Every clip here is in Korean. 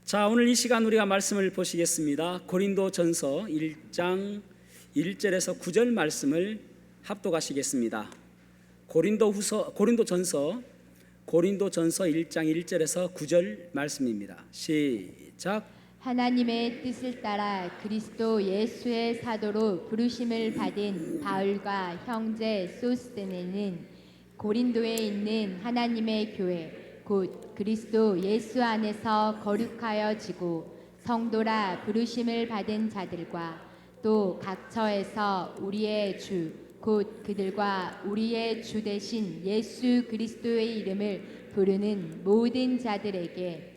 자, 오늘 이 시간 우리가 말씀을 보시겠습니다. 고린도전서 1장 1절에서 9절 말씀을 합독하시겠습니다. 고린도전서 1장 1절에서 9절 말씀입니다. 시작. 하나님의 뜻을 따라 그리스도 예수의 사도로 부르심을 받은 바울과 형제 소스데네는 고린도에 있는 하나님의 교회 곧 그리스도 예수 안에서 거룩하여지고 성도라 부르심을 받은 자들과 또 각 처에서 우리의 주 곧 그들과 우리의 주 되신 예수 그리스도의 이름을 부르는 모든 자들에게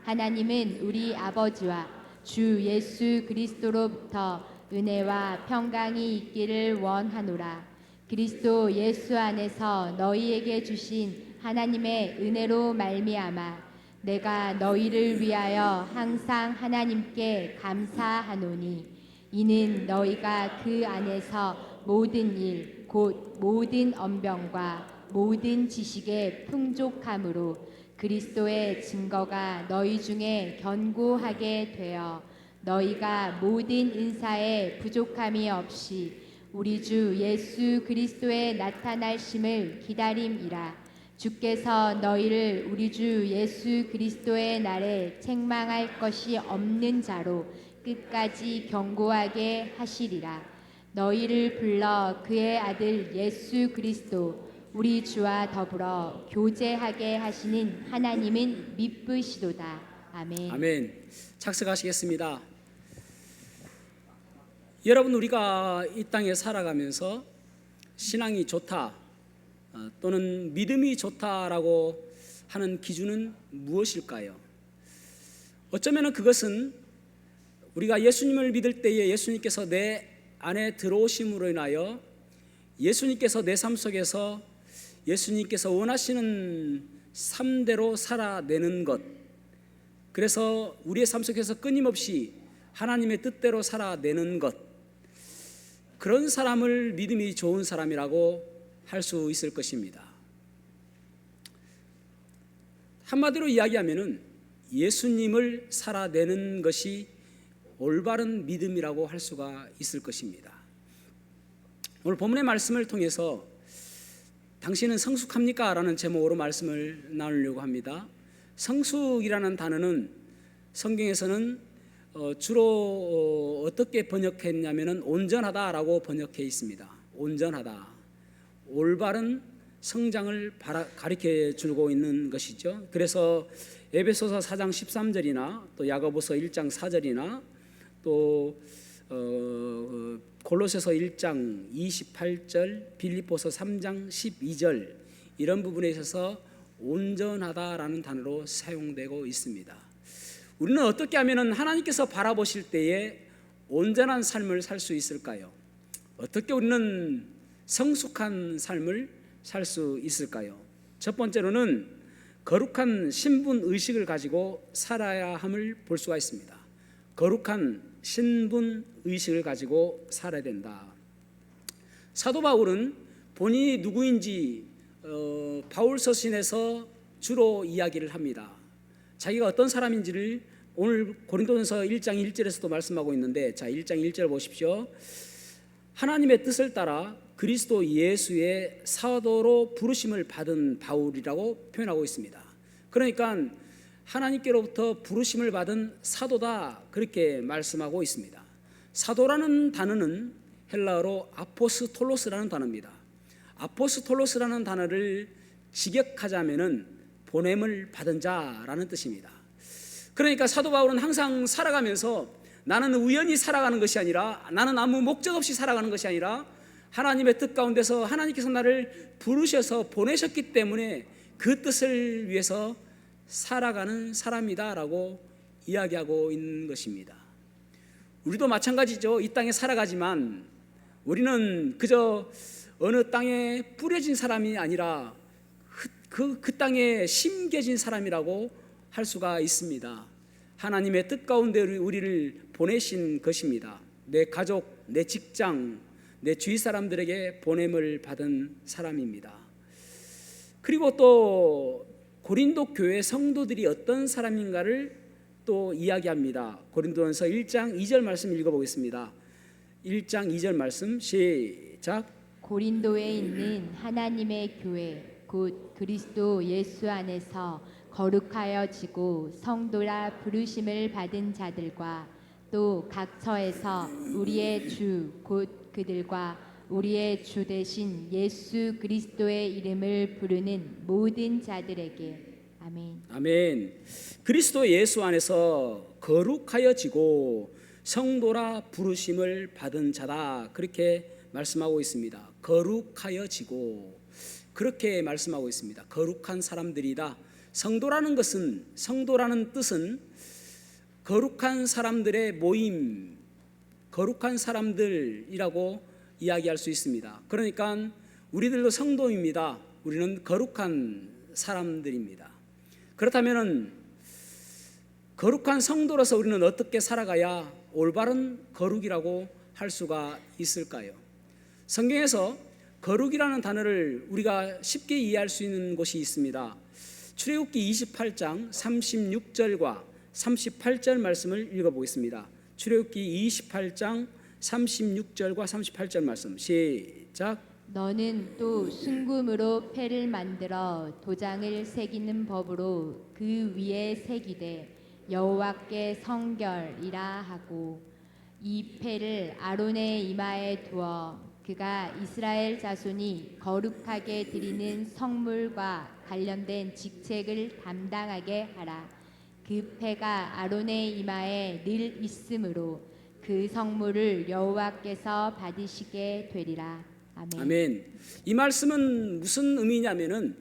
하나님은 우리 아버지와 주 예수 그리스도로부터 은혜와 평강이 있기를 원하노라. 그리스도 예수 안에서 너희에게 주신 하나님의 은혜로 말미암아 내가 너희를 위하여 항상 하나님께 감사하노니 이는 너희가 그 안에서 모든 일 곧 모든 언병과 모든 지식의 풍족함으로 그리스도의 증거가 너희 중에 견고하게 되어 너희가 모든 인사에 부족함이 없이 우리 주 예수 그리스도의 나타날심을 기다림이라. 주께서 너희를 우리 주 예수 그리스도의 날에 책망할 것이 없는 자로 끝까지 견고하게 하시리라. 너희를 불러 그의 아들 예수 그리스도 우리 주와 더불어 교제하게 하시는 하나님은 미쁘시도다. 아멘. 아멘. 착석하시겠습니다. 여러분, 우리가 이 땅에 살아가면서 신앙이 좋다 또는 믿음이 좋다라고 하는 기준은 무엇일까요? 어쩌면 그것은 우리가 예수님을 믿을 때에 예수님께서 내 안에 들어오심으로 인하여 예수님께서 내 삶 속에서 예수님께서 원하시는 삶대로 살아내는 것, 그래서 우리의 삶 속에서 끊임없이 하나님의 뜻대로 살아내는 것, 그런 사람을 믿음이 좋은 사람이라고 할 수 있을 것입니다. 한마디로 이야기하면은 예수님을 살아내는 것이 올바른 믿음이라고 할 수가 있을 것입니다. 오늘 본문의 말씀을 통해서 당신은 성숙합니까? 라는 제목으로 말씀을 나누려고 합니다. 성숙이라는 단어는 성경에서는 주로 어떻게 번역했냐면은 온전하다라고 번역해 있습니다. 온전하다, 올바른 성장을 가리켜 주고 있는 것이죠. 그래서 에베소서 4장 13절이나 또 야고보서 1장 4절이나 또 골로새서 1장 28절, 빌립보서 3장 12절 이런 부분에 있어서 온전하다라는 단어로 사용되고 있습니다. 우리는 어떻게 하면 하나님께서 바라보실 때에 온전한 삶을 살 수 있을까요? 어떻게 우리는 성숙한 삶을 살 수 있을까요? 첫 번째로는 거룩한 신분 의식을 가지고 살아야 함을 볼 수가 있습니다. 거룩한 신분 의식을 가지고 살아야 된다. 사도 바울은 본인이 누구인지 바울 서신에서 주로 이야기를 합니다. 자기가 어떤 사람인지를 오늘 고린도전서 1장 1절에서도 말씀하고 있는데, 자 1장 1절 보십시오. 하나님의 뜻을 따라 그리스도 예수의 사도로 부르심을 받은 바울이라고 표현하고 있습니다. 그러니까 하나님께로부터 부르심을 받은 사도다, 그렇게 말씀하고 있습니다. 사도라는 단어는 헬라어로 아포스톨로스라는 단어입니다. 아포스톨로스라는 단어를 직역하자면은 보냄을 받은 자라는 뜻입니다. 그러니까 사도 바울은 항상 살아가면서 나는 우연히 살아가는 것이 아니라, 나는 아무 목적 없이 살아가는 것이 아니라 하나님의 뜻 가운데서 하나님께서 나를 부르셔서 보내셨기 때문에 그 뜻을 위해서 살아가는 사람이다라고 이야기하고 있는 것입니다. 우리도 마찬가지죠. 이 땅에 살아가지만 우리는 그저 어느 땅에 뿌려진 사람이 아니라 그 땅에 심겨진 사람이라고 할 수가 있습니다. 하나님의 뜻 가운데 우리를 보내신 것입니다. 내 가족, 내 직장, 내 주위 사람들에게 보냄을 받은 사람입니다. 그리고 또 고린도 교회 성도들이 어떤 사람인가를 또 이야기합니다. 고린도전서 1장 2절 말씀 읽어보겠습니다. 1장 2절 말씀 시작. 고린도에 있는 하나님의 교회 곧 그리스도 예수 안에서 거룩하여지고 성도라 부르심을 받은 자들과 또 각 처에서 우리의 주 곧 그들과 우리의 주 되신 예수 그리스도의 이름을 부르는 모든 자들에게 아멘. 아멘. 그리스도 예수 안에서 거룩하여지고 성도라 부르심을 받은 자다, 그렇게 말씀하고 있습니다. 거룩하여지고, 그렇게 말씀하고 있습니다. 거룩한 사람들이다. 성도라는 것은, 성도라는 뜻은 거룩한 사람들의 모임, 거룩한 사람들이라고 이야기할 수 있습니다. 그러니까 우리들도 성도입니다. 우리는 거룩한 사람들입니다. 그렇다면 거룩한 성도로서 우리는 어떻게 살아가야 올바른 거룩이라고 할 수가 있을까요? 성경에서 거룩이라는 단어를 우리가 쉽게 이해할 수 있는 곳이 있습니다. 출애굽기 28장 36절과 38절 말씀을 읽어보겠습니다. 출애굽기 28장 36절과 38절 말씀 시작. 너는 또 순금으로 패를 만들어 도장을 새기는 법으로 그 위에 새기되 여호와께 성결이라 하고 이 패를 아론의 이마에 두어 그가 이스라엘 자손이 거룩하게 드리는 성물과 관련된 직책을 담당하게 하라. 그 패가 아론의 이마에 늘 있으므로 그 성물을 여호와께서 받으시게 되리라. 아멘. 아멘. 이 말씀은 무슨 의미냐면은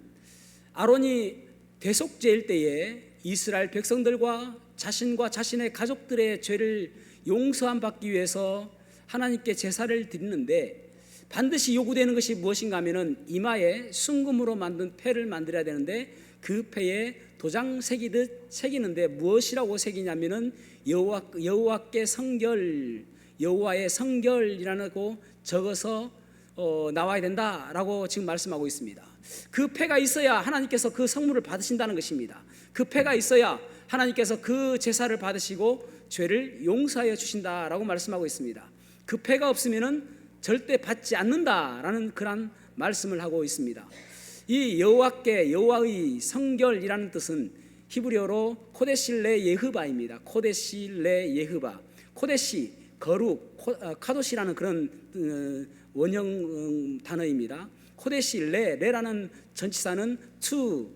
아론이 대속죄일 때에 이스라엘 백성들과 자신과 자신의 가족들의 죄를 용서함 받기 위해서 하나님께 제사를 드리는데 반드시 요구되는 것이 무엇인가 하면은 이마에 순금으로 만든 패를 만들어야 되는데 그 패에 도장 새기듯 새기는데 무엇이라고 새기냐면은 여호와께 성결, 여호와의 성결이라고 적어서 나와야 된다라고 지금 말씀하고 있습니다. 그 패가 있어야 하나님께서 그 성물을 받으신다는 것입니다. 그 패가 있어야 하나님께서 그 제사를 받으시고 죄를 용서하여 주신다라고 말씀하고 있습니다. 그 패가 없으면은 절대 받지 않는다라는 그런 말씀을 하고 있습니다. 이 여호와께, 여호와의 성결이라는 뜻은 히브리어로 코데실레 예흐바입니다. 코데실레 예흐바. 코데시 거룩, 카도시라는 그런 원형 단어입니다. 코데실레, 레라는 전치사는 to,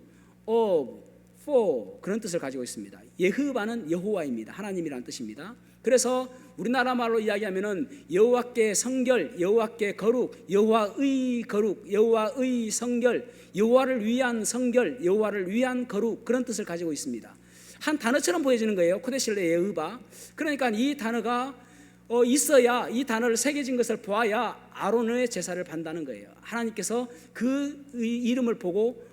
of, for 그런 뜻을 가지고 있습니다. 예흐바는 여호와입니다. 하나님이라는 뜻입니다. 그래서 우리나라 말로 이야기하면은 여호와께 성결, 여호와께 거룩, 여호와의 거룩, 여호와의 성결, 여호와를 위한 성결, 여호와를 위한 거룩, 그런 뜻을 가지고 있습니다. 한 단어처럼 보여지는 거예요. 코데실레 예흐바. 그러니까 이 단어가 있어야, 이 단어를 새겨진 것을 보아야 아론의 제사를 받는다는 거예요. 하나님께서 그 이름을 보고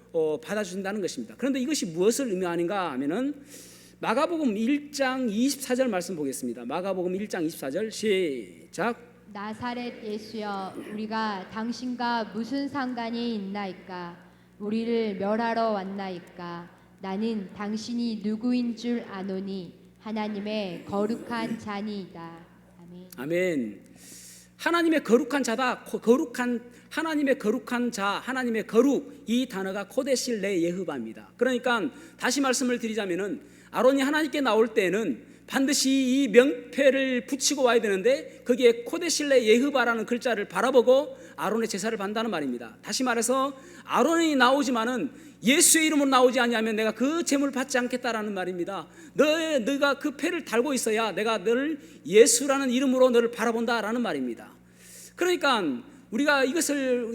받아주신다는 것입니다. 그런데 이것이 무엇을 의미하는가 하면은 마가복음 1장 24절 말씀 보겠습니다. 마가복음 1장 24절 시작. 나사렛 예수여, 우리가 당신과 무슨 상관이 있나이까? 우리를 멸하러 왔나이까? 나는 당신이 누구인 줄 아노니 하나님의 거룩한 자니이다. 아멘. 아멘. 하나님의 거룩한 자다. 하나님의 거룩한 자, 하나님의 거룩, 이 단어가 코데실레 예흐바입니다. 그러니까 다시 말씀을 드리자면은 아론이 하나님께 나올 때는 반드시 이 명패를 붙이고 와야 되는데 거기에 코데실레 예흐바라는 글자를 바라보고 아론의 제사를 받는다는 말입니다. 다시 말해서 아론이 나오지만은 예수의 이름으로 나오지 않으면 내가 그 제물 받지 않겠다라는 말입니다. 너가 그 패를 달고 있어야 내가 너를 예수라는 이름으로 너를 바라본다라는 말입니다. 그러니까 우리가 이것을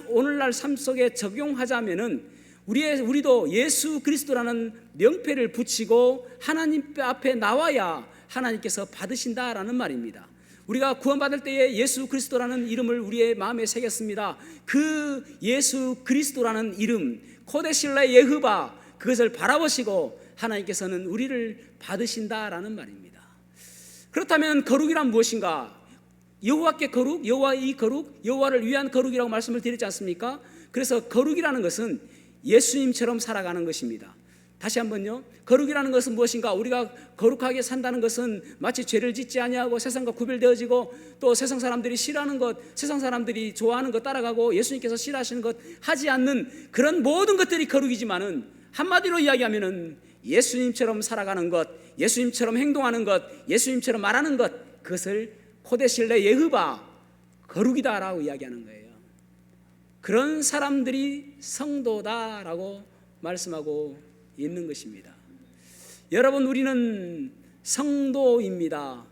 오늘날 삶 속에 적용하자면은 우리도 예수 그리스도라는 명패를 붙이고 하나님 앞에 나와야 하나님께서 받으신다라는 말입니다. 우리가 구원받을 때에 예수 그리스도라는 이름을 우리의 마음에 새겼습니다. 그 예수 그리스도라는 이름, 코데실레 예흐바, 그것을 바라보시고 하나님께서는 우리를 받으신다라는 말입니다. 그렇다면 거룩이란 무엇인가? 여호와께 거룩, 여호와의 거룩, 여호와를 위한 거룩이라고 말씀을 드렸지 않습니까? 그래서 거룩이라는 것은 예수님처럼 살아가는 것입니다. 다시 한번요. 거룩이라는 것은 무엇인가? 우리가 거룩하게 산다는 것은 마치 죄를 짓지 아니하고 세상과 구별되어지고 또 세상 사람들이 싫어하는 것, 세상 사람들이 좋아하는 것 따라가고 예수님께서 싫어하시는 것 하지 않는 그런 모든 것들이 거룩이지만은 한마디로 이야기하면은 예수님처럼 살아가는 것, 예수님처럼 행동하는 것, 예수님처럼 말하는 것, 그것을 코데실레 예흐바 거룩이다라고 이야기하는 거예요. 그런 사람들이 성도다라고 말씀하고 있는 것입니다. 여러분, 우리는 성도입니다.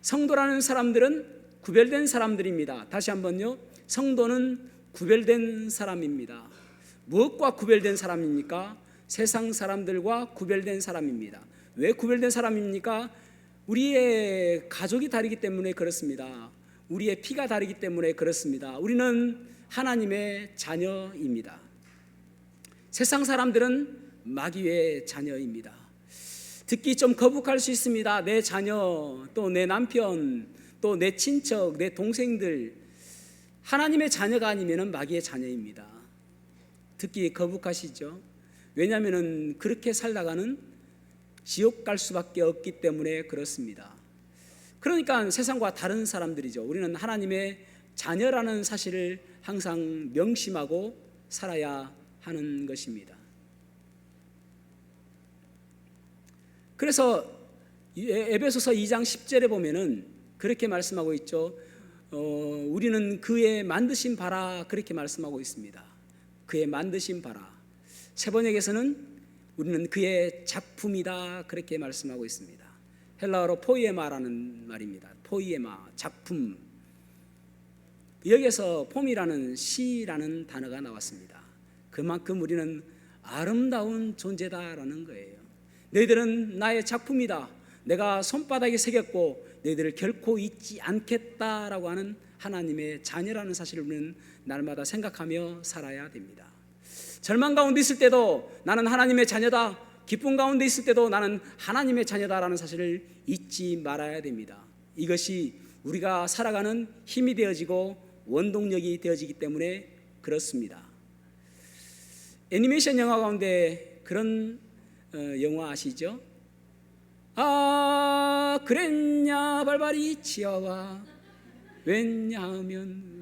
성도라는 사람들은 구별된 사람들입니다. 다시 한번요. 성도는 구별된 사람입니다. 무엇과 구별된 사람입니까? 세상 사람들과 구별된 사람입니다. 왜 구별된 사람입니까? 우리의 가족이 다르기 때문에 그렇습니다. 우리의 피가 다르기 때문에 그렇습니다. 우리는 하나님의 자녀입니다. 세상 사람들은 마귀의 자녀입니다. 듣기 좀 거북할 수 있습니다. 내 자녀, 또 내 남편, 또 내 친척, 내 동생들, 하나님의 자녀가 아니면 마귀의 자녀입니다. 듣기 거북하시죠? 왜냐하면 그렇게 살다가는 지옥 갈 수밖에 없기 때문에 그렇습니다. 그러니까 세상과 다른 사람들이죠. 우리는 하나님의 자녀라는 사실을 항상 명심하고 살아야 하는 것입니다. 그래서 에베소서 2장 10절에 보면은 그렇게 말씀하고 있죠. 우리는 그의 만드신 바라, 그렇게 말씀하고 있습니다. 그의 만드신 바라. 세번역에서는 우리는 그의 작품이다, 그렇게 말씀하고 있습니다. 헬라어로 포이에마라는 말입니다. 포이에마, 작품. 여기에서 폼이라는 시라는 단어가 나왔습니다. 그만큼 우리는 아름다운 존재다라는 거예요. 너희들은 나의 작품이다. 내가 손바닥에 새겼고 너희들을 결코 잊지 않겠다라고 하는 하나님의 자녀라는 사실을 우리는 날마다 생각하며 살아야 됩니다. 절망 가운데 있을 때도 나는 하나님의 자녀다. 기쁨 가운데 있을 때도 나는 하나님의 자녀다라는 사실을 잊지 말아야 됩니다. 이것이 우리가 살아가는 힘이 되어지고 원동력이 되어지기 때문에 그렇습니다. 애니메이션 영화 가운데 그런 영화 아시죠? 아, 그랬냐 발발이 치아와 왜냐하면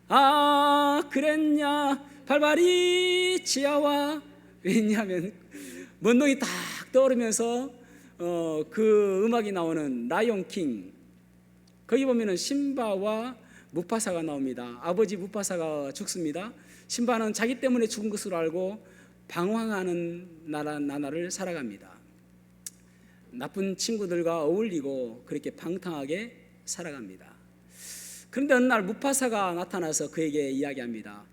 아, 그랬냐 발발이 치아와 왜냐하면 먼동이 딱 떠오르면서 그 음악이 나오는 라이온 킹, 거기 보면은 심바와 무파사가 나옵니다. 아버지 무파사가 죽습니다. 심바는 자기 때문에 죽은 것으로 알고 방황하는 나라를 살아갑니다. 나쁜 친구들과 어울리고 그렇게 방탕하게 살아갑니다. 그런데 어느 날 무파사가 나타나서 그에게 이야기합니다.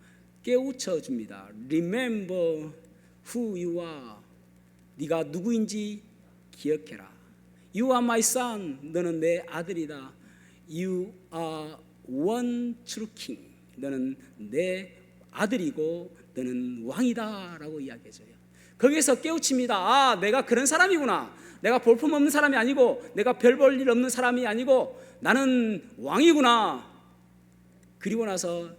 깨우쳐 줍니다. Remember who you are. 네가 누구인지 기억해라. You are my son. 너는 내 아들이다. You are one true king. 너는 내 아들이고 너는 왕이다 라고 이야기해줘요. 거기에서 깨우칩니다. 아, 내가 그런 사람이구나. 내가 볼품없는 사람이 아니고 내가 별 볼 일 없는 사람이 아니고 나는 왕이구나. 그리고 나서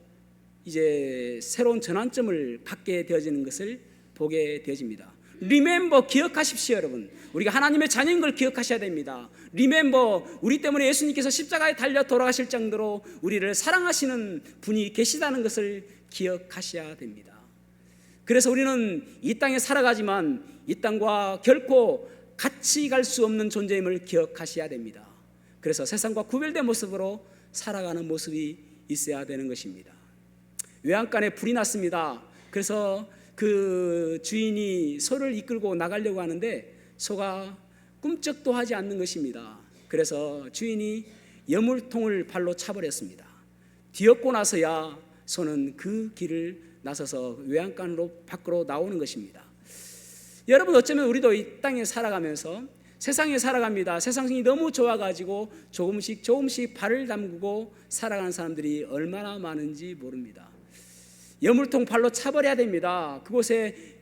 이제 새로운 전환점을 갖게 되어지는 것을 보게 되어집니다. Remember, 기억하십시오 여러분. 우리가 하나님의 자녀인 걸 기억하셔야 됩니다. Remember, 우리 때문에 예수님께서 십자가에 달려 돌아가실 정도로 우리를 사랑하시는 분이 계시다는 것을 기억하셔야 됩니다. 그래서 우리는 이 땅에 살아가지만 이 땅과 결코 같이 갈 수 없는 존재임을 기억하셔야 됩니다. 그래서 세상과 구별된 모습으로 살아가는 모습이 있어야 되는 것입니다. 외양간에 불이 났습니다. 그래서 그 주인이 소를 이끌고 나가려고 하는데 소가 꿈쩍도 하지 않는 것입니다. 그래서 주인이 여물통을 발로 차버렸습니다. 뒤엎고 나서야 소는 그 길을 나서서 외양간으로 밖으로 나오는 것입니다. 여러분, 어쩌면 우리도 이 땅에 살아가면서 세상에 살아갑니다. 세상이 너무 좋아가지고 조금씩 발을 담그고 살아가는 사람들이 얼마나 많은지 모릅니다. 여물통 발로 차버려야 됩니다. 그곳에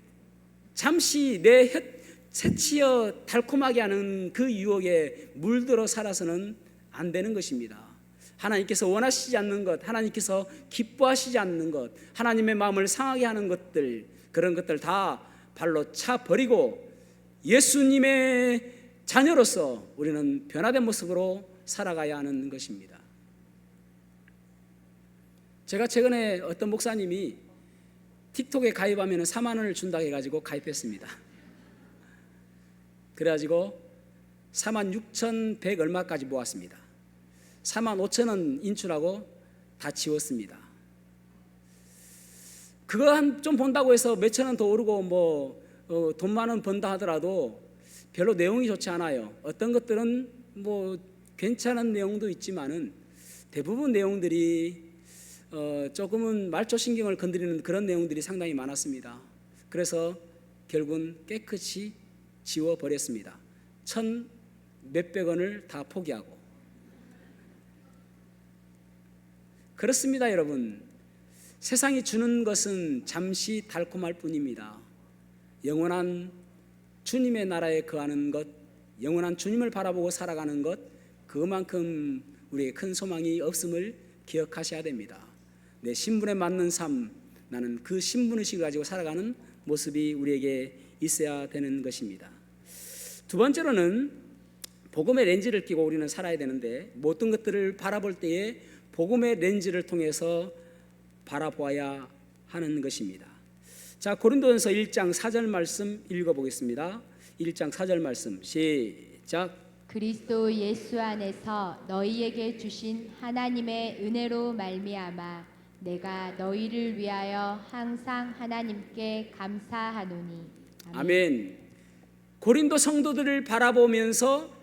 잠시 내 혀 새치어 달콤하게 하는 그 유혹에 물들어 살아서는 안 되는 것입니다. 하나님께서 원하시지 않는 것, 하나님께서 기뻐하시지 않는 것, 하나님의 마음을 상하게 하는 것들, 그런 것들 다 발로 차 버리고 예수님의 자녀로서 우리는 변화된 모습으로 살아가야 하는 것입니다. 제가 최근에 어떤 목사님이 틱톡에 가입하면 4만 원을 준다고 해가지고 가입했습니다. 그래가지고 46,100 얼마까지 모았습니다. 45,000원 인출하고 다 지웠습니다. 그거 좀 본다고 해서 몇천 원 더 오르고 돈 많은 번다 하더라도 별로 내용이 좋지 않아요. 어떤 것들은 괜찮은 내용도 있지만은 대부분 내용들이 조금은 말초신경을 건드리는 그런 내용들이 상당히 많았습니다. 그래서 결국은 깨끗이 지워버렸습니다. 1,000 몇백 원을 다 포기하고. 그렇습니다, 여러분. 세상이 주는 것은 잠시 달콤할 뿐입니다. 영원한 주님의 나라에 거하는 것, 영원한 주님을 바라보고 살아가는 것, 그만큼 우리의 큰 소망이 없음을 기억하셔야 됩니다. 내 신분에 맞는 삶, 나는 그 신분의식을 가지고 살아가는 모습이 우리에게 있어야 되는 것입니다. 두 번째로는 복음의 렌즈를 끼고 우리는 살아야 되는데, 모든 것들을 바라볼 때에 복음의 렌즈를 통해서 바라보아야 하는 것입니다. 자, 고린도전서 1장 4절 말씀 읽어보겠습니다. 1장 4절 말씀 시작. 그리스도 예수 안에서 너희에게 주신 하나님의 은혜로 말미암아 내가 너희를 위하여 항상 하나님께 감사하노니. 아멘. 고린도 성도들을 바라보면서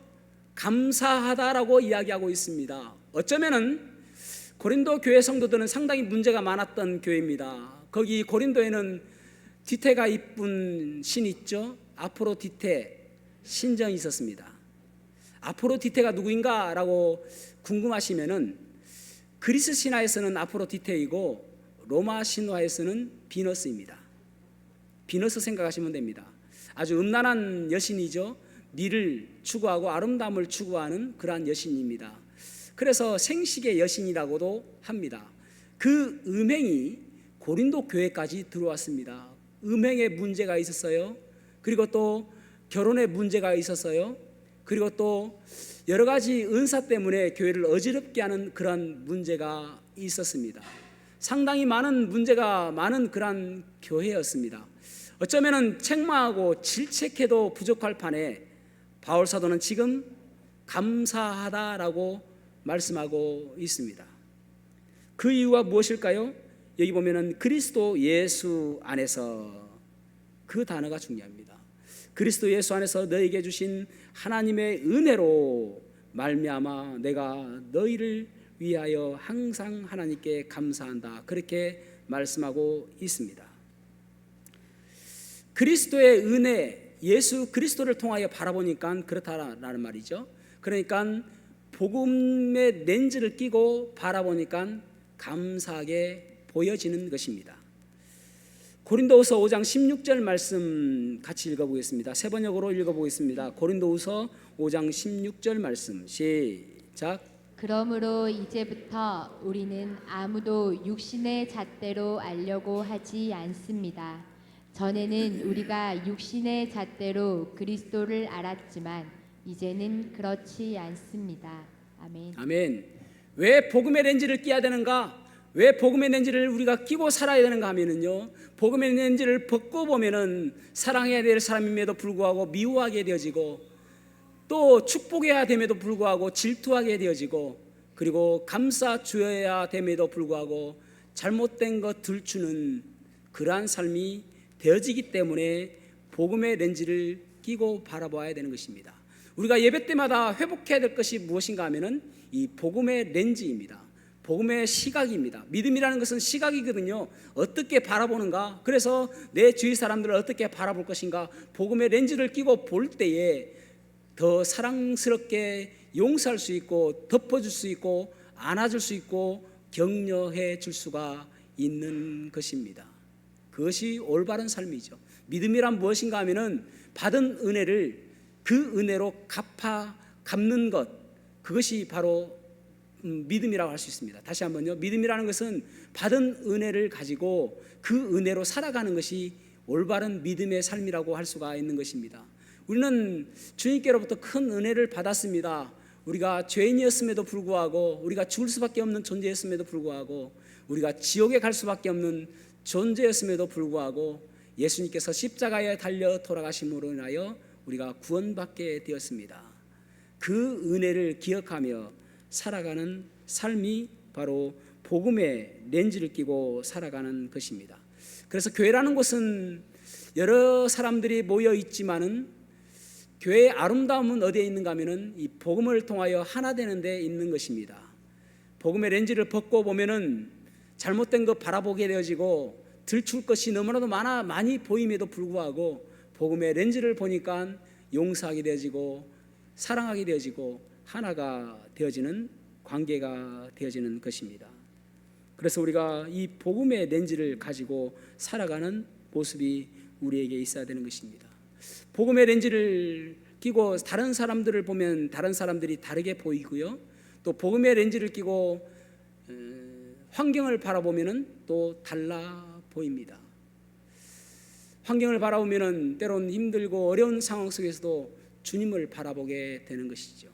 감사하다라고 이야기하고 있습니다. 어쩌면은 고린도 교회 성도들은 상당히 문제가 많았던 교회입니다. 거기 고린도에는 디테가 이쁜 신이 있죠. 아프로디테 신정이 있었습니다. 아프로디테가 누구인가 라고 궁금하시면은 그리스 신화에서는 아프로디테이고 로마 신화에서는 비너스입니다. 비너스 생각하시면 됩니다. 아주 음란한 여신이죠. 미를 추구하고 아름다움을 추구하는 그러한 여신입니다. 그래서 생식의 여신이라고도 합니다. 그 음행이 고린도 교회까지 들어왔습니다. 음행에 문제가 있었어요. 그리고 또 결혼에 문제가 있었어요. 그리고 또 여러 가지 은사 때문에 교회를 어지럽게 하는 그런 문제가 있었습니다. 상당히 많은 문제가 많은 그런 교회였습니다. 어쩌면은 책망하고 질책해도 부족할 판에 바울 사도는 지금 감사하다라고 말씀하고 있습니다. 그 이유가 무엇일까요? 여기 보면은 그리스도 예수 안에서, 그 단어가 중요합니다. 그리스도 예수 안에서 너에게 주신 하나님의 은혜로 말미암아 내가 너희를 위하여 항상 하나님께 감사한다, 그렇게 말씀하고 있습니다. 그리스도의 은혜, 예수 그리스도를 통하여 바라보니까 그렇다라는 말이죠. 그러니까 복음의 렌즈를 끼고 바라보니까 감사하게 보여지는 것입니다. 고린도후서 5장 16절 말씀 같이 읽어보겠습니다. 세 번역으로 읽어보겠습니다. 고린도후서 5장 16절 말씀 시작. 그러므로 이제부터 우리는 아무도 육신의 잣대로 알려고 하지 않습니다. 전에는 우리가 육신의 잣대로 그리스도를 알았지만 이제는 그렇지 않습니다. 아멘. 아멘. 왜 복음의 렌즈를 끼야 되는가? 왜 복음의 렌즈를 우리가 끼고 살아야 되는가 하면은요, 복음의 렌즈를 벗고 보면은 사랑해야 될 사람임에도 불구하고 미워하게 되어지고, 또 축복해야 됨에도 불구하고 질투하게 되어지고, 그리고 감사 주어야 됨에도 불구하고 잘못된 것 들추는 그러한 삶이 되어지기 때문에 복음의 렌즈를 끼고 바라봐야 되는 것입니다. 우리가 예배 때마다 회복해야 될 것이 무엇인가 하면은 이 복음의 렌즈입니다. 복음의 시각입니다. 믿음이라는 것은 시각이거든요. 어떻게 바라보는가? 그래서 내 주위 사람들을 어떻게 바라볼 것인가? 복음의 렌즈를 끼고 볼 때에 더 사랑스럽게 용서할 수 있고, 덮어줄 수 있고, 안아줄 수 있고, 격려해 줄 수가 있는 것입니다. 그것이 올바른 삶이죠. 믿음이란 무엇인가 하면은 받은 은혜를 그 은혜로 갚는 것, 그것이 바로 믿음이라고 할 수 있습니다. 다시 한번요. 믿음이라는 것은 받은 은혜를 가지고 그 은혜로 살아가는 것이 올바른 믿음의 삶이라고 할 수가 있는 것입니다. 우리는 주님께로부터 큰 은혜를 받았습니다. 우리가 죄인이었음에도 불구하고, 우리가 죽을 수밖에 없는 존재였음에도 불구하고, 우리가 지옥에 갈 수밖에 없는 존재였음에도 불구하고 예수님께서 십자가에 달려 돌아가심으로 인하여 우리가 구원받게 되었습니다. 그 은혜를 기억하며 살아가는 삶이 바로 복음의 렌즈를 끼고 살아가는 것입니다. 그래서 교회라는 곳은 여러 사람들이 모여 있지만은 교회의 아름다움은 어디에 있는가 하면은 이 복음을 통하여 하나 되는 데 있는 것입니다. 복음의 렌즈를 벗고 보면은 잘못된 것 바라보게 되어지고 들출 것이 너무나도 많이 보임에도 불구하고 복음의 렌즈를 보니까 용서하게 되어지고 사랑하게 되어지고 하나가 되어지는 관계가 되어지는 것입니다. 그래서 우리가 이 복음의 렌즈를 가지고 살아가는 모습이 우리에게 있어야 되는 것입니다. 복음의 렌즈를 끼고 다른 사람들을 보면 다른 사람들이 다르게 보이고요, 또 복음의 렌즈를 끼고 환경을 바라보면 또 달라 보입니다. 환경을 바라보면 때론 힘들고 어려운 상황 속에서도 주님을 바라보게 되는 것이죠.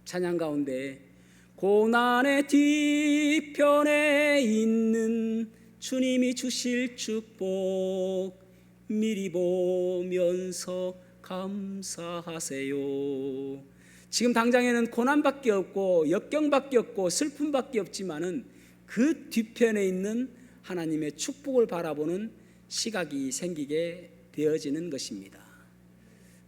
찬양 가운데 고난의 뒤편에 있는 주님이 주실 축복 미리 보면서 감사하세요. 지금 당장에는 고난밖에 없고 역경밖에 없고 슬픔밖에 없지만은 그 뒤편에 있는 하나님의 축복을 바라보는 시각이 생기게 되어지는 것입니다.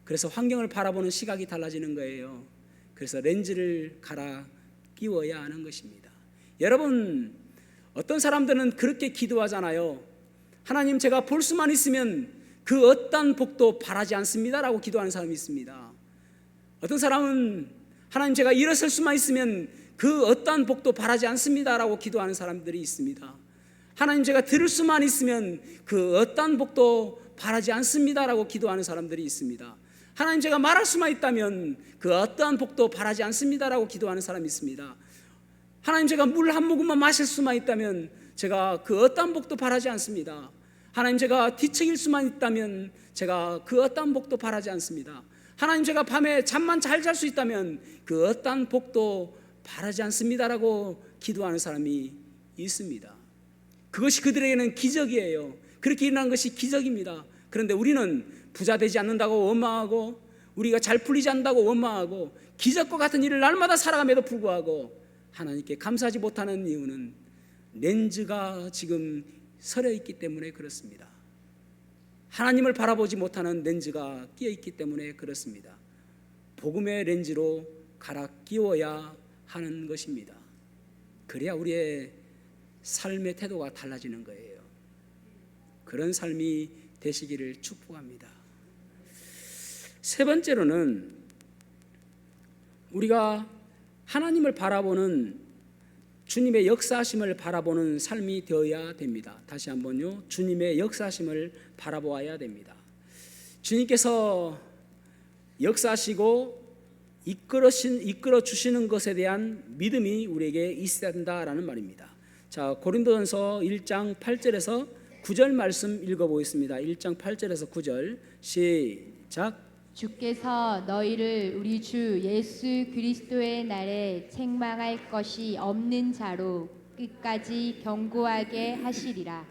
그래서 환경을 바라보는 시각이 달라지는 거예요. 그래서 렌즈를 갈아 끼워야 하는 것입니다. 여러분, 어떤 사람들은 그렇게 기도하잖아요. 하나님, 제가 볼 수만 있으면 그 어떤 복도 바라지 않습니다라고 기도하는 사람이 있습니다. 어떤 사람은 하나님, 제가 일어설 수만 있으면 그 어떠한 복도 바라지 않습니다라고 기도하는 사람들이 있습니다. 하나님, 제가 들을 수만 있으면 그 어떠한 복도 바라지 않습니다라고 기도하는 사람들이 있습니다. 하나님, 제가 말할 수만 있다면 그 어떠한 복도 바라지 않습니다라고 기도하는 사람이 있습니다. 하나님, 제가 물 한 모금만 마실 수만 있다면 제가 그 어떠한 복도 바라지 않습니다. 하나님, 제가 뒤척일 수만 있다면 제가 그 어떠한 복도 바라지 않습니다. 하나님, 제가 밤에 잠만 잘 잘 수 있다면 그 어떠한 복도 바라지 않습니다라고 기도하는 사람이 있습니다. 그것이 그들에게는 기적이에요. 그렇게 일어난 것이 기적입니다. 그런데 우리는 부자 되지 않는다고 원망하고, 우리가 잘 풀리지 않는다고 원망하고, 기적과 같은 일을 날마다 살아감에도 불구하고 하나님께 감사하지 못하는 이유는 렌즈가 지금 서려 있기 때문에 그렇습니다. 하나님을 바라보지 못하는 렌즈가 끼어 있기 때문에 그렇습니다. 복음의 렌즈로 갈아 끼워야 하는 것입니다. 그래야 우리의 삶의 태도가 달라지는 거예요. 그런 삶이 되시기를 축복합니다. 세 번째로는 우리가 하나님을 바라보는, 주님의 역사하심을 바라보는 삶이 되어야 됩니다. 다시 한번요, 주님의 역사하심을 바라보아야 됩니다. 주님께서 역사하시고 이끌어 주시는 것에 대한 믿음이 우리에게 있어야 된다라는 말입니다. 자, 고린도전서 1장 8절에서 9절 말씀 읽어보겠습니다. 1장 8절에서 9절 시작. 주께서 너희를 우리 주 예수 그리스도의 날에 책망할 것이 없는 자로 끝까지 견고하게 하시리라.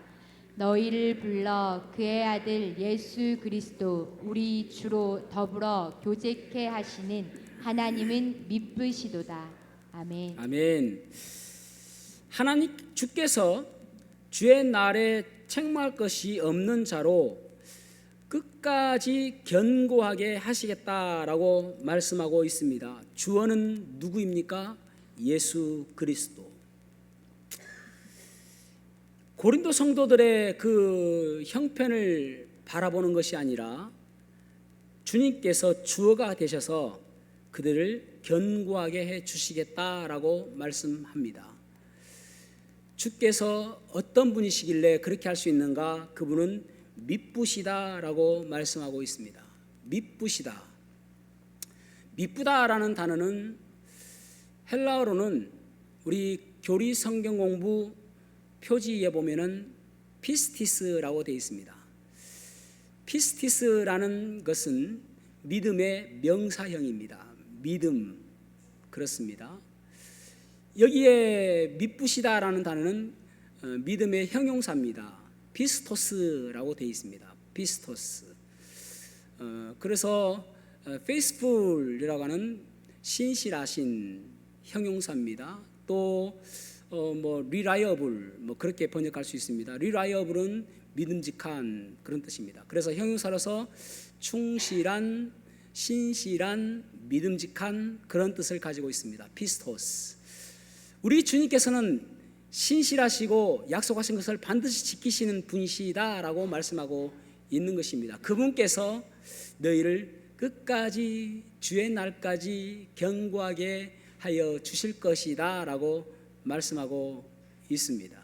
너희를 불러 그의 아들 예수 그리스도 우리 주로 더불어 교제케 하시는 하나님은 미쁘시도다. 아멘. 아멘. 하나님 주께서 주의 날에 책망할 것이 없는 자로 끝까지 견고하게 하시겠다라고 말씀하고 있습니다. 주어는 누구입니까? 예수 그리스도. 고린도 성도들의 그 형편을 바라보는 것이 아니라 주님께서 주어가 되셔서 그들을 견고하게 해 주시겠다라고 말씀합니다. 주께서 어떤 분이시길래 그렇게 할 수 있는가? 그분은 미쁘시다라고 말씀하고 있습니다. 미쁘시다. 미쁘다라는 단어는 헬라어로는 우리 교리 성경 공부 표지에 보면은 피스티스라고 되어 있습니다. 피스티스라는 것은 믿음의 명사형입니다. 믿음, 그렇습니다. 여기에 미쁘시다라는 단어는 믿음의 형용사입니다. 피스토스라고 되어 있습니다. 피스토스. 그래서 faithful이라고 하는 신실하신 형용사입니다. 또 reliable 그렇게 번역할 수 있습니다. reliable은 믿음직한 그런 뜻입니다. 그래서 형용사로서 충실한, 신실한, 믿음직한 그런 뜻을 가지고 있습니다. 피스토스. 우리 주님께서는 신실하시고 약속하신 것을 반드시 지키시는 분이시다라고 말씀하고 있는 것입니다. 그분께서 너희를 끝까지 주의 날까지 견고하게 하여 주실 것이다 라고 말씀하고 있습니다.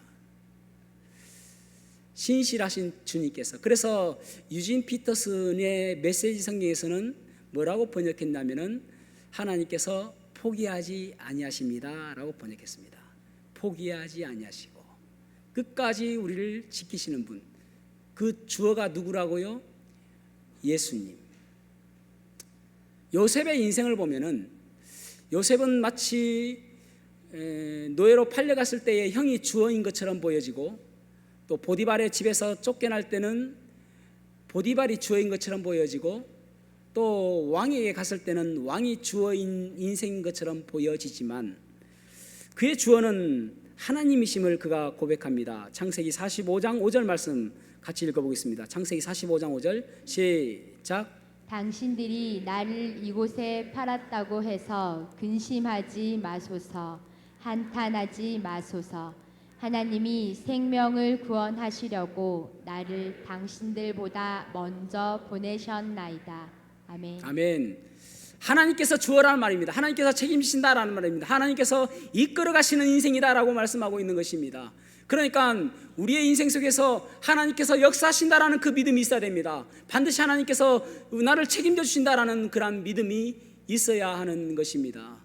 신실하신 주님께서. 그래서 유진 피터슨의 메시지 성경에서는 뭐라고 번역했냐면은 하나님께서 포기하지 아니하십니다 라고 번역했습니다. 포기하지 아니하시고 끝까지 우리를 지키시는 분, 그 주어가 누구라고요? 예수님. 요셉의 인생을 보면은 요셉은 마치 노예로 팔려갔을 때의 형이 주어인 것처럼 보여지고, 또 보디발의 집에서 쫓겨날 때는 보디발이 주어인 것처럼 보여지고, 또 왕에게 갔을 때는 왕이 주어인 인생인 것처럼 보여지지만 그의 주어는 하나님이심을 그가 고백합니다. 창세기 45장 5절 말씀 같이 읽어보겠습니다. 창세기 45장 5절 시작. 당신들이 나를 이곳에 팔았다고 해서 근심하지 마소서, 한탄하지 마소서. 하나님이 생명을 구원하시려고 나를 당신들보다 먼저 보내셨나이다. 아멘. 아멘. 하나님께서 주어라는 말입니다. 하나님께서 책임지신다라는 말입니다. 하나님께서 이끌어 가시는 인생이다라고 말씀하고 있는 것입니다. 그러니까 우리의 인생 속에서 하나님께서 역사하신다라는 그 믿음이 있어야 됩니다. 반드시 하나님께서 나를 책임져 주신다라는 그런 믿음이 있어야 하는 것입니다.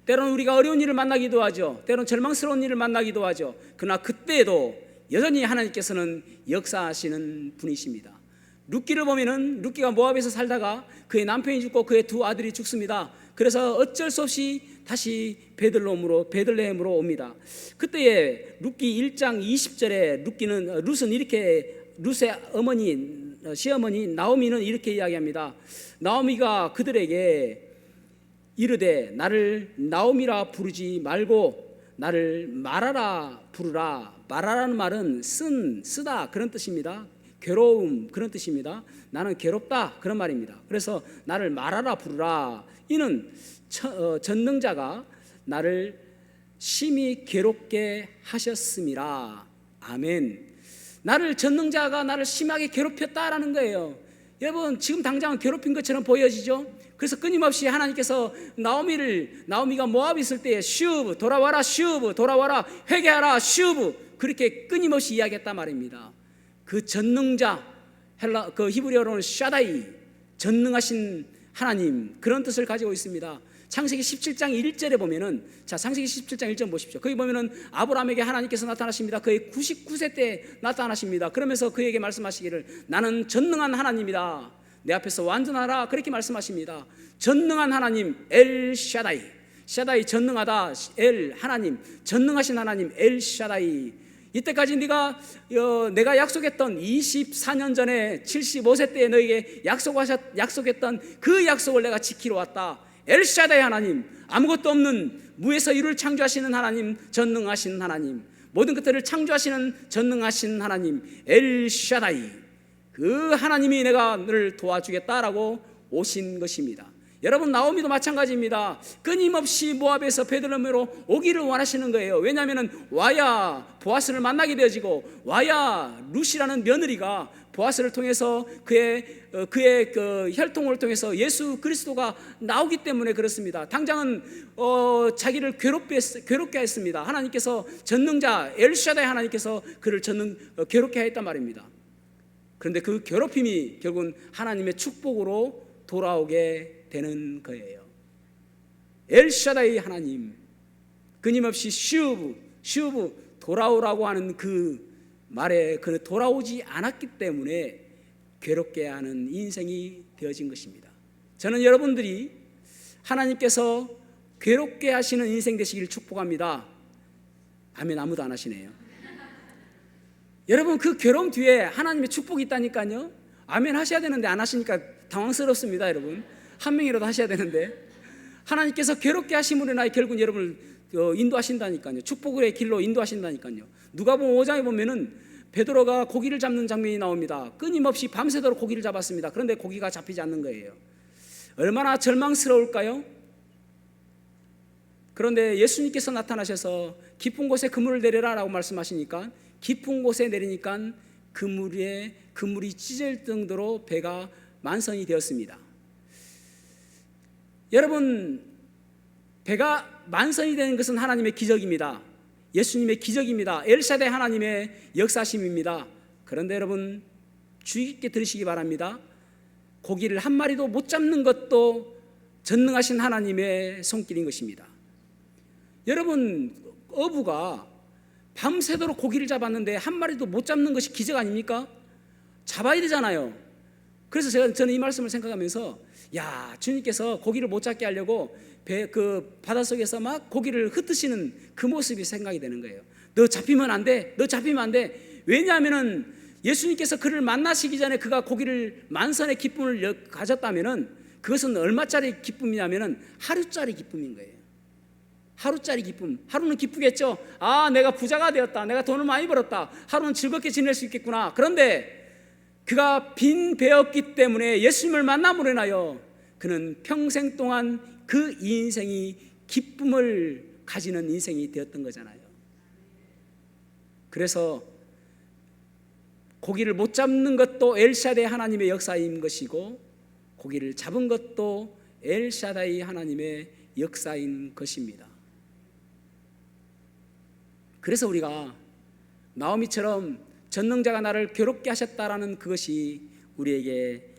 때로는 우리가 어려운 일을 만나기도 하죠. 때로는 절망스러운 일을 만나기도 하죠. 그러나 그때에도 여전히 하나님께서는 역사하시는 분이십니다. 룻기를 보면은 룻기가 모압에서 살다가 그의 남편이 죽고 그의 두 아들이 죽습니다. 그래서 어쩔 수 없이 다시 베들레헴으로 옵니다. 그때에 룻기 1장 20절에 룻은 이렇게, 룻의 시어머니 나오미는 이렇게 이야기합니다. 나오미가 그들에게 이르되 나를 나오미라 부르지 말고 나를 마라라 부르라. 마라라는 말은 쓰다 그런 뜻입니다. 괴로움 그런 뜻입니다. 나는 괴롭다 그런 말입니다. 그래서 나를 마라라 부르라. 이는 전능자가 나를 심히 괴롭게 하셨음이라. 아멘. 전능자가 나를 심하게 괴롭혔다라는 거예요. 여러분, 지금 당장은 괴롭힌 것처럼 보여지죠? 그래서 끊임없이 하나님께서 나오미가 모압에 있을 때에 슈브 돌아와라, 슈브 돌아와라, 회개하라, 슈브 그렇게 끊임없이 이야기했단 말입니다. 그 전능자, 그 히브리어로는 샤다이, 전능하신 하나님, 그런 뜻을 가지고 있습니다. 창세기 17장 1절에 보면은, 자, 창세기 17장 1절 보십시오. 거기 보면은 아브라함에게 하나님께서 나타나십니다. 그의 99세 때 나타나십니다. 그러면서 그에게 말씀하시기를 나는 전능한 하나님이다. 내 앞에서 완전하라. 그렇게 말씀하십니다. 전능한 하나님 엘 샤다이. 샤다이 전능하다. 엘 하나님, 전능하신 하나님 엘 샤다이. 이때까지 내가 약속했던 24년 전에 75세 때에 너에게 약속했던 그 약속을 내가 지키러 왔다. 엘샤다이 하나님, 아무것도 없는 무에서 이를 창조하시는 하나님, 전능하신 하나님, 모든 것들을 창조하시는 전능하신 하나님 엘샤다이, 그 하나님이 내가 너를 도와주겠다라고 오신 것입니다. 여러분, 나오미도 마찬가지입니다. 끊임없이 모압에서 베들레헴으로 오기를 원하시는 거예요. 왜냐하면 와야 보아스를 만나게 되어지고, 와야 룻이라는 며느리가 보아스를 통해서 그의 그 혈통을 통해서 예수 그리스도가 나오기 때문에 그렇습니다. 당장은 자기를 괴롭게 했습니다. 하나님께서 전능자 엘샤다이 하나님께서 그를 괴롭게 했단 말입니다. 그런데 그 괴롭힘이 결국은 하나님의 축복으로 돌아오게 되는 거예요. 엘샤다이 하나님, 끊임없이 슈브 돌아오라고 하는 그 말에 그는 돌아오지 않았기 때문에 괴롭게 하는 인생이 되어진 것입니다. 저는 여러분들이 하나님께서 괴롭게 하시는 인생 되시기를 축복합니다. 아멘. 아무도 안 하시네요. 여러분, 그 괴로움 뒤에 하나님의 축복이 있다니까요. 아멘 하셔야 되는데 안 하시니까 당황스럽습니다. 여러분, 한 명이라도 하셔야 되는데, 하나님께서 괴롭게 하심으로 인하여 결국 여러분을 인도하신다니까요. 축복의 길로 인도하신다니까요. 누가복음 5장에 보면은 베드로가 고기를 잡는 장면이 나옵니다. 끊임없이 밤새도록 고기를 잡았습니다. 그런데 고기가 잡히지 않는 거예요. 얼마나 절망스러울까요? 그런데 예수님께서 나타나셔서 깊은 곳에 그물을 내려라 라고 말씀하시니까 깊은 곳에 내리니까 그물이 찢을 정도로 배가 만선이 되었습니다. 여러분, 배가 만선이 되는 것은 하나님의 기적입니다. 예수님의 기적입니다. 엘샤다이 하나님의 역사심입니다. 그런데 여러분, 주의 깊게 들으시기 바랍니다. 고기를 한 마리도 못 잡는 것도 전능하신 하나님의 손길인 것입니다. 여러분, 어부가 밤새도록 고기를 잡았는데 한 마리도 못 잡는 것이 기적 아닙니까? 잡아야 되잖아요. 그래서 저는 이 말씀을 생각하면서, 야, 주님께서 고기를 못 잡게 하려고 그 바닷속에서 막 고기를 흩으시는 그 모습이 생각이 되는 거예요. 너 잡히면 안 돼, 너 잡히면 안 돼. 왜냐하면은 예수님께서 그를 만나시기 전에 그가 고기를 만선의 기쁨을 가졌다면은 그것은 얼마짜리 기쁨이냐면은 하루짜리 기쁨인 거예요. 하루짜리 기쁨. 하루는 기쁘겠죠. 아, 내가 부자가 되었다, 내가 돈을 많이 벌었다, 하루는 즐겁게 지낼 수 있겠구나. 그런데 그가 빈 배였기 때문에 예수님을 만남으로 인하여 그는 평생 동안 그 인생이 기쁨을 가지는 인생이 되었던 거잖아요. 그래서 고기를 못 잡는 것도 엘샤다이 하나님의 역사인 것이고, 고기를 잡은 것도 엘샤다이 하나님의 역사인 것입니다. 그래서 우리가 나오미처럼 전능자가 나를 괴롭게 하셨다라는 그것이 우리에게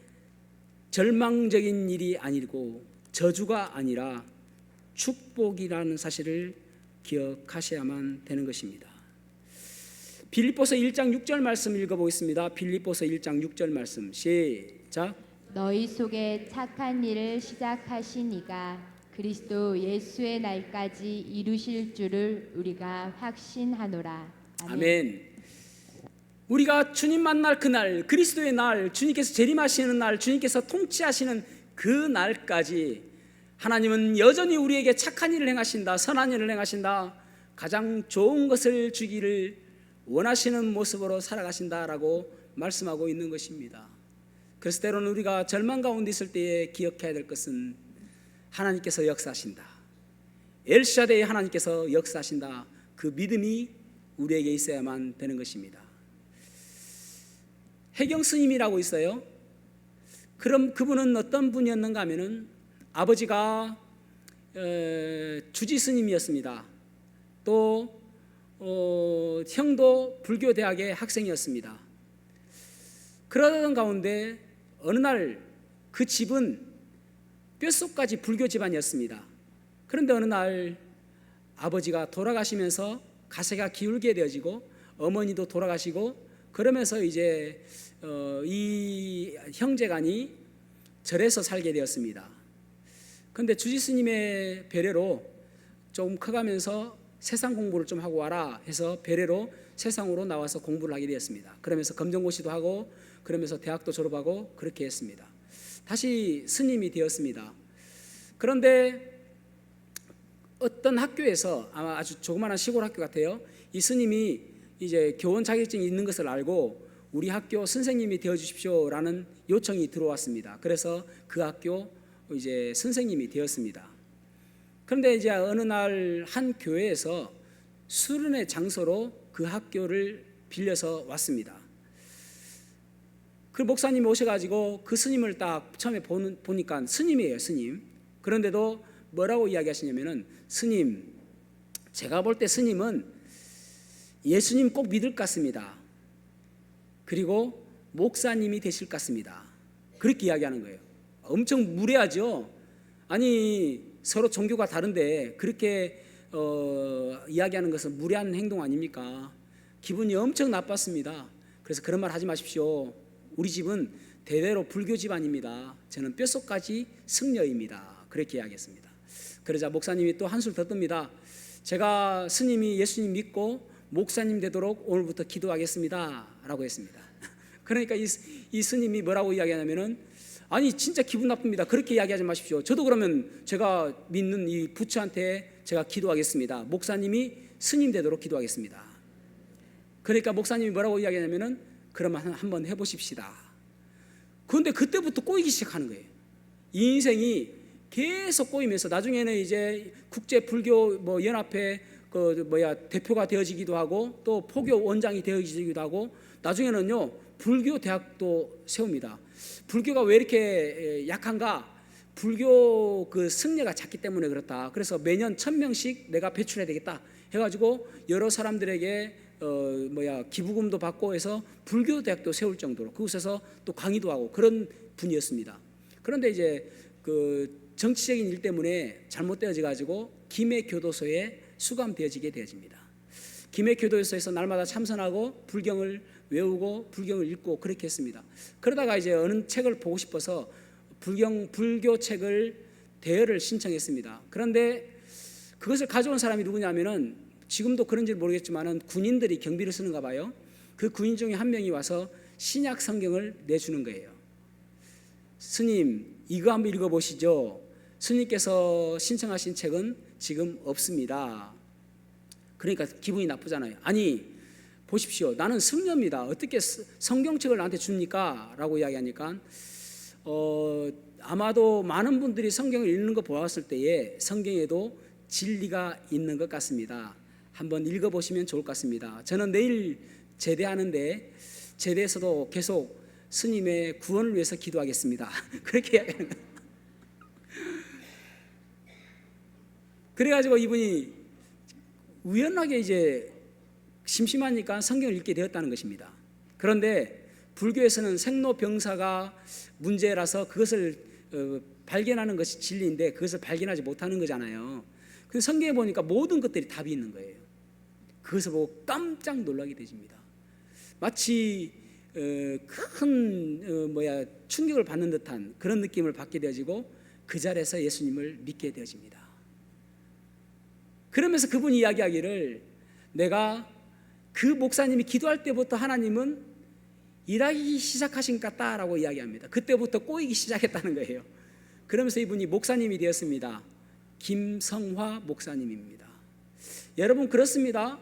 절망적인 일이 아니고 저주가 아니라 축복이라는 사실을 기억하셔야만 되는 것입니다. 빌립보서 1장 6절 말씀 읽어보겠습니다. 빌립보서 1장 6절 말씀 시작. 너희 속에 착한 일을 시작하신 이가 그리스도 예수의 날까지 이루실 줄을 우리가 확신하노라. 아멘. 우리가 주님 만날 그날, 그리스도의 날, 주님께서 재림하시는 날, 주님께서 통치하시는 그 날까지 하나님은 여전히 우리에게 착한 일을 행하신다, 선한 일을 행하신다, 가장 좋은 것을 주기를 원하시는 모습으로 살아가신다라고 말씀하고 있는 것입니다. 그래서 때로는 우리가 절망 가운데 있을 때에 기억해야 될 것은 하나님께서 역사하신다, 엘샤다이 하나님께서 역사하신다, 그 믿음이 우리에게 있어야만 되는 것입니다. 해경 스님이라고 있어요. 그럼 그분은 어떤 분이었는가 하면은 아버지가 주지 스님이었습니다. 또 형도 불교 대학의 학생이었습니다. 그러던 가운데 어느 날 그 집은 뼛속까지 불교 집안이었습니다. 그런데 어느 날 아버지가 돌아가시면서 가세가 기울게 되어지고 어머니도 돌아가시고 그러면서 이제 이 형제간이 절에서 살게 되었습니다. 그런데 주지 스님의 배려로 조금 커가면서 세상 공부를 좀 하고 와라 해서 배려로 세상으로 나와서 공부를 하게 되었습니다. 그러면서 검정고시도 하고 그러면서 대학도 졸업하고 그렇게 했습니다. 다시 스님이 되었습니다. 그런데 어떤 학교에서, 아마 아주 조그마한 시골 학교 같아요, 이 스님이 이제 교원 자격증이 있는 것을 알고 우리 학교 선생님이 되어 주십시오라는 요청이 들어왔습니다. 그래서 그 학교 이제 선생님이 되었습니다. 그런데 이제 어느 날 한 교회에서 수련의 장소로 그 학교를 빌려서 왔습니다. 그 목사님이 오셔가지고 그 스님을 딱 처음에 보니까 스님이에요, 스님. 그런데도 뭐라고 이야기하시냐면은, 스님, 제가 볼 때 스님은 예수님 꼭 믿을 것 같습니다. 그리고 목사님이 되실 것 같습니다. 그렇게 이야기하는 거예요. 엄청 무례하죠. 아니, 서로 종교가 다른데 그렇게 이야기하는 것은 무례한 행동 아닙니까? 기분이 엄청 나빴습니다. 그래서 그런 말 하지 마십시오. 우리 집은 대대로 불교 집안입니다. 저는 뼛속까지 승려입니다. 그렇게 이야기했습니다. 그러자 목사님이 또 한술 더 뜹니다. 제가 스님이 예수님 믿고 목사님 되도록 오늘부터 기도하겠습니다 라고 했습니다. 그러니까 이 스님이 뭐라고 이야기하냐면은, 아니 진짜 기분 나쁩니다. 그렇게 이야기하지 마십시오. 저도 그러면 제가 믿는 이 부처한테 제가 기도하겠습니다. 목사님이 스님 되도록 기도하겠습니다. 그러니까 목사님이 뭐라고 이야기하냐면은, 그러면 한번 해보십시다. 그런데 그때부터 꼬이기 시작하는 거예요. 이 인생이 계속 꼬이면서 나중에는 이제 국제 불교 연합회 대표가 되어지기도 하고, 또 포교 원장이 되어지기도 하고, 나중에는요 불교 대학도 세웁니다. 불교가 왜 이렇게 약한가? 불교 그 승려가 작기 때문에 그렇다. 그래서 매년 1000명씩 내가 배출해야 되겠다 해가지고 여러 사람들에게 기부금도 받고 해서 불교 대학도 세울 정도로 그곳에서 또 강의도 하고 그런 분이었습니다. 그런데 이제 그 정치적인 일 때문에 잘못되어져 가지고 김해교도소에 수감되어지게 되어집니다. 김해교도소에서 날마다 참선하고 불경을 외우고 불경을 읽고 그렇게 했습니다. 그러다가 이제 어느 책을 보고 싶어서 불교 책을 대여를 신청했습니다. 그런데 그것을 가져온 사람이 누구냐면은, 지금도 그런지 모르겠지만은 군인들이 경비를 쓰는가 봐요. 그 군인 중에 한 명이 와서 신약 성경을 내주는 거예요. 스님, 이거 한번 읽어보시죠. 스님께서 신청하신 책은 지금 없습니다. 그러니까 기분이 나쁘잖아요. 아니 보십시오, 나는 승려입니다. 어떻게 성경책을 나한테 줍니까? 라고 이야기하니까 아마도 많은 분들이 성경을 읽는 거 보았을 때에 성경에도 진리가 있는 것 같습니다. 한번 읽어보시면 좋을 것 같습니다. 저는 내일 제대하는데 제대에서도 계속 스님의 구원을 위해서 기도하겠습니다. 그렇게 이야기하는 거예요. 그래가지고 이분이 우연하게 이제 심심하니까 성경을 읽게 되었다는 것입니다. 그런데 불교에서는 생로병사가 문제라서 그것을 발견하는 것이 진리인데 그것을 발견하지 못하는 거잖아요. 근데 성경에 보니까 모든 것들이 답이 있는 거예요. 그것을 보고 깜짝 놀라게 되집니다. 마치 큰 충격을 받는 듯한 그런 느낌을 받게 되어지고 그 자리에서 예수님을 믿게 되어집니다. 그러면서 그분이 이야기하기를, 내가 그 목사님이 기도할 때부터 하나님은 일하기 시작하신 것 같다라고 이야기합니다. 그때부터 꼬이기 시작했다는 거예요. 그러면서 이분이 목사님이 되었습니다. 김성화 목사님입니다. 여러분, 그렇습니다.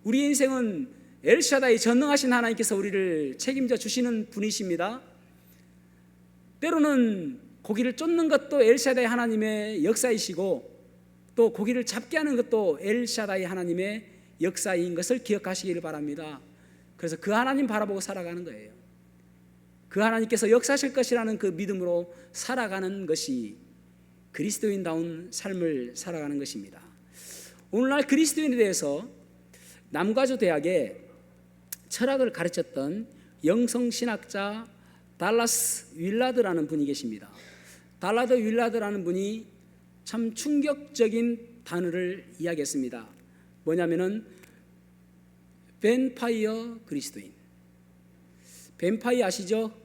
우리 인생은 엘샤다이 전능하신 하나님께서 우리를 책임져 주시는 분이십니다. 때로는 고기를 쫓는 것도 엘샤다이 하나님의 역사이시고, 또 고기를 잡게 하는 것도 엘샤다이 하나님의 역사인 것을 기억하시기를 바랍니다. 그래서 그 하나님 바라보고 살아가는 거예요. 그 하나님께서 역사하실 것이라는 그 믿음으로 살아가는 것이 그리스도인다운 삶을 살아가는 것입니다. 오늘날 그리스도인에 대해서 남가주 대학에 철학을 가르쳤던 영성신학자 달라스 윌라드라는 분이 계십니다. 달라스 윌라드라는 분이 참 충격적인 단어를 이야기했습니다. 뭐냐면은 뱀파이어 그리스도인. 뱀파이어 아시죠?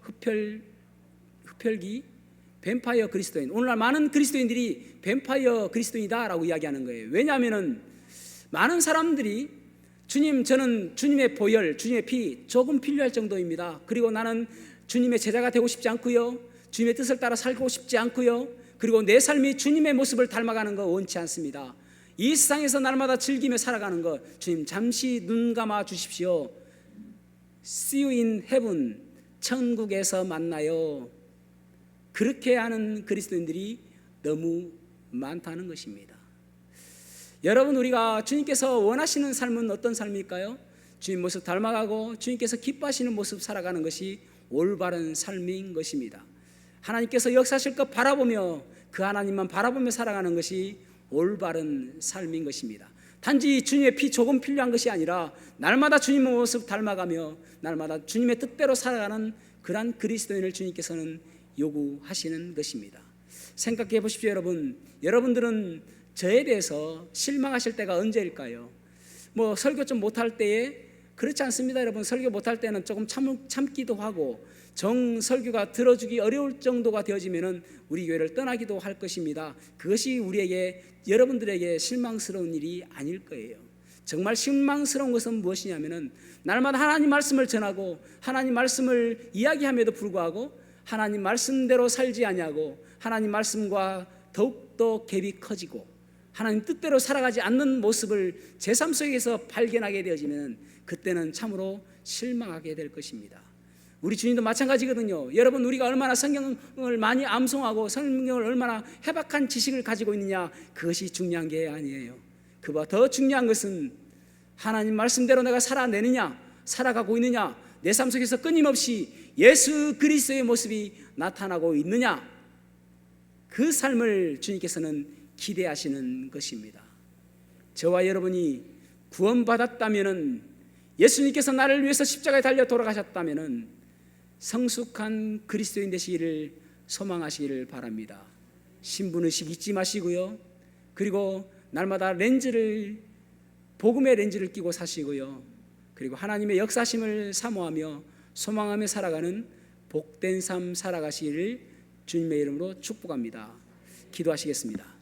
흡혈귀. 뱀파이어 그리스도인. 오늘날 많은 그리스도인들이 뱀파이어 그리스도인이다라고 이야기하는 거예요. 왜냐하면은 많은 사람들이 주님, 저는 주님의 보혈, 주님의 피 조금 필요할 정도입니다. 그리고 나는 주님의 제자가 되고 싶지 않고요, 주님의 뜻을 따라 살고 싶지 않고요, 그리고 내 삶이 주님의 모습을 닮아가는 거 원치 않습니다. 이 세상에서 날마다 즐기며 살아가는 것, 주님 잠시 눈 감아 주십시오. See you in heaven, 천국에서 만나요. 그렇게 하는 그리스도인들이 너무 많다는 것입니다. 여러분, 우리가 주님께서 원하시는 삶은 어떤 삶일까요? 주님 모습 닮아가고 주님께서 기뻐하시는 모습 살아가는 것이 올바른 삶인 것입니다. 하나님께서 역사하실 것 바라보며 그 하나님만 바라보며 살아가는 것이 올바른 삶인 것입니다. 단지 주님의 피 조금 필요한 것이 아니라 날마다 주님의 모습 닮아가며 날마다 주님의 뜻대로 살아가는 그러한 그리스도인을 주님께서는 요구하시는 것입니다. 생각해 보십시오. 여러분들은 저에 대해서 실망하실 때가 언제일까요? 설교 좀 못할 때에 그렇지 않습니다. 여러분, 설교 못할 때는 조금 참기도 하고 설교가 들어주기 어려울 정도가 되어지면은 우리 교회를 떠나기도 할 것입니다. 그것이 우리에게, 여러분들에게 실망스러운 일이 아닐 거예요. 정말 실망스러운 것은 무엇이냐면은 날마다 하나님 말씀을 전하고 하나님 말씀을 이야기함에도 불구하고 하나님 말씀대로 살지 아니하고 하나님 말씀과 더욱더 갭이 커지고 하나님 뜻대로 살아가지 않는 모습을 제 삶 속에서 발견하게 되어지면 그때는 참으로 실망하게 될 것입니다. 우리 주님도 마찬가지거든요. 여러분, 우리가 얼마나 성경을 많이 암송하고 성경을 얼마나 해박한 지식을 가지고 있느냐, 그것이 중요한 게 아니에요. 그보다 더 중요한 것은 하나님 말씀대로 내가 살아내느냐, 살아가고 있느냐, 내 삶 속에서 끊임없이 예수 그리스도의 모습이 나타나고 있느냐, 그 삶을 주님께서는 기대하시는 것입니다. 저와 여러분이 구원받았다면, 예수님께서 나를 위해서 십자가에 달려 돌아가셨다면 성숙한 그리스도인 되시기를 소망하시기를 바랍니다. 신분의식 잊지 마시고요, 그리고 날마다 복음의 렌즈를 끼고 사시고요, 그리고 하나님의 역사심을 사모하며 소망하며 살아가는 복된 삶 살아가시기를 주님의 이름으로 축복합니다. 기도하시겠습니다.